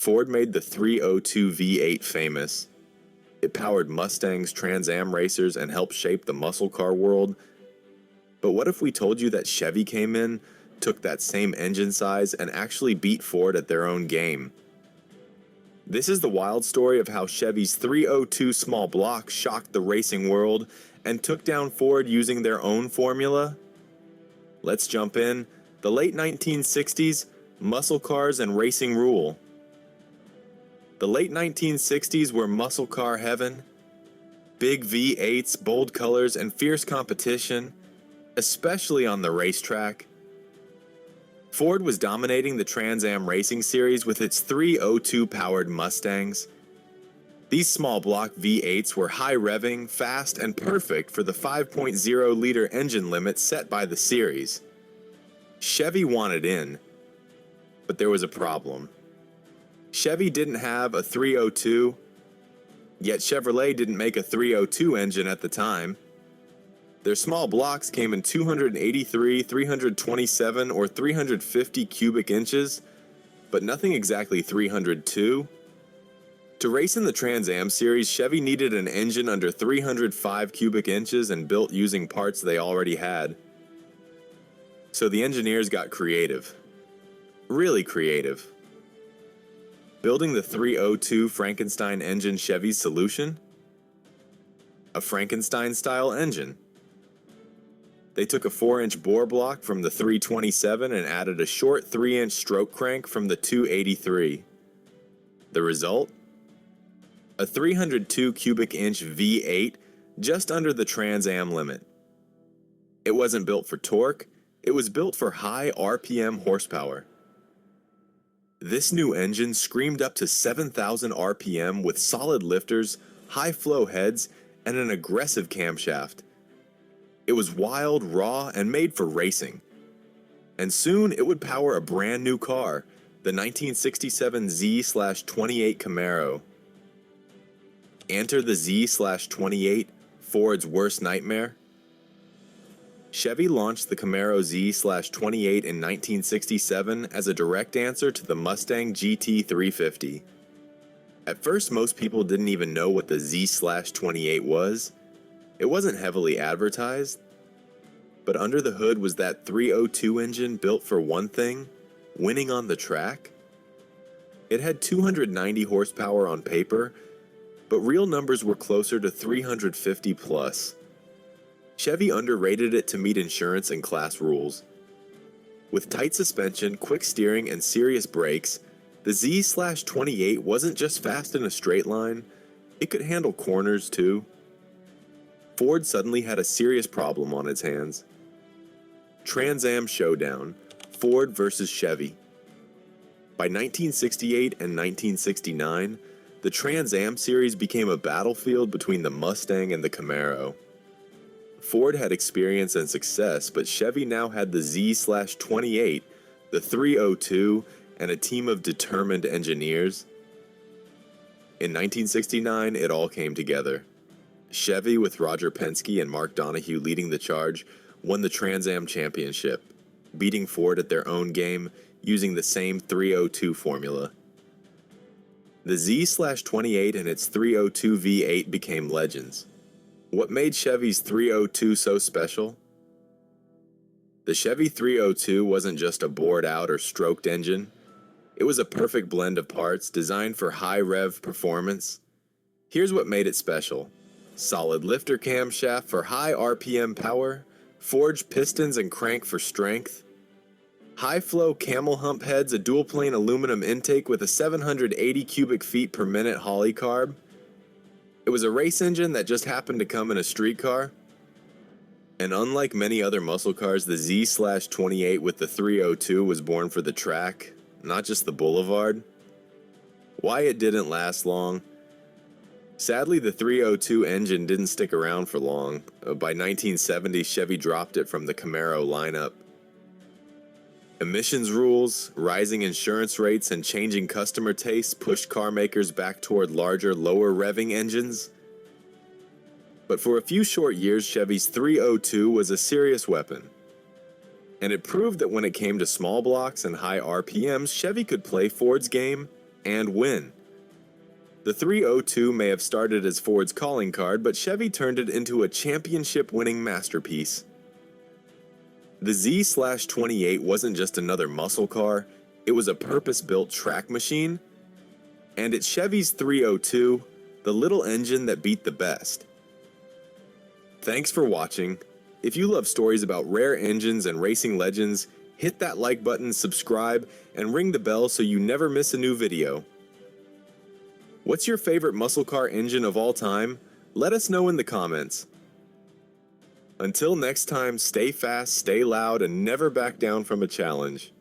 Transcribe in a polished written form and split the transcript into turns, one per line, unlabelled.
Ford made the 302 V8 famous. It powered Mustangs, Trans Am racers, and helped shape the muscle car world. But what if we told you that Chevy came in, took that same engine size, and actually beat Ford at their own game? This is the wild story of how Chevy's 302 small block shocked the racing world and took down Ford using their own formula. Let's jump in. The late 1960s, muscle cars and racing rule. The late 1960s were muscle car heaven. Big V8s, bold colors, and fierce competition, especially on the racetrack. Ford was dominating the Trans Am racing series with its 302-powered Mustangs. These small block V8s were high-revving, fast, and perfect for the 5.0-liter engine limit set by the series. Chevy wanted in, but there was a problem. Chevy didn't have a 302, yet Chevrolet didn't make a 302 engine at the time. Their small blocks came in 283, 327, or 350 cubic inches, but nothing exactly 302. To race in the Trans Am series, Chevy needed an engine under 305 cubic inches and built using parts they already had. So the engineers got creative. Really creative. Building the 302 Frankenstein engine Chevy's solution? A Frankenstein-style engine. They took a 4-inch bore block from the 327 and added a short 3-inch stroke crank from the 283. The result? A 302 cubic inch V8 just under the Trans Am limit. It wasn't built for torque, it was built for high RPM horsepower. This new engine screamed up to 7,000 RPM with solid lifters, high flow heads, and an aggressive camshaft. It was wild, raw, and made for racing. And soon it would power a brand new car, the 1967 Z/28 Camaro. Enter the Z/28, Ford's worst nightmare. Chevy launched the Camaro Z/28 in 1967 as a direct answer to the Mustang GT350. At first, most people didn't even know what the Z/28 was. It wasn't heavily advertised, but under the hood was that 302 engine built for one thing, winning on the track. It had 290 horsepower on paper, but real numbers were closer to 350 plus. Chevy underrated it to meet insurance and class rules. With tight suspension, quick steering, and serious brakes, the Z/28 wasn't just fast in a straight line, it could handle corners too. Ford suddenly had a serious problem on its hands. Trans Am showdown, Ford versus Chevy. By 1968 and 1969, the Trans Am series became a battlefield between the Mustang and the Camaro. Ford had experience and success, but Chevy now had the Z/28, the 302, and a team of determined engineers. In 1969, it all came together. Chevy, with Roger Penske and Mark Donohue leading the charge, won the Trans Am Championship, beating Ford at their own game using the same 302 formula. The Z/28 and its 302 V8 became legends. What made Chevy's 302 so special? The Chevy 302 wasn't just a bored-out or stroked engine. It was a perfect blend of parts designed for high-rev performance. Here's what made it special. Solid lifter camshaft for high RPM power, forged pistons and crank for strength, high-flow camel hump heads, a dual-plane aluminum intake with a 780 cubic feet per minute Holley carb. It was a race engine that just happened to come in a street car. And unlike many other muscle cars, the Z/28 with the 302 was born for the track, not just the boulevard. Why it didn't last long? Sadly, the 302 engine didn't stick around for long. By 1970, Chevy dropped it from the Camaro lineup. Emissions rules, rising insurance rates, and changing customer tastes pushed car makers back toward larger, lower revving engines. But for a few short years, Chevy's 302 was a serious weapon. And it proved that when it came to small blocks and high RPMs, Chevy could play Ford's game and win. The 302 may have started as Ford's calling card, but Chevy turned it into a championship-winning masterpiece. The Z/28 wasn't just another muscle car, it was a purpose-built track machine, and it's Chevy's 302, the little engine that beat the best. Thanks for watching. If you love stories about rare engines and racing legends, hit that like button, subscribe, and ring the bell so you never miss a new video. What's your favorite muscle car engine of all time? Let us know in the comments. Until next time, stay fast, stay loud, and never back down from a challenge.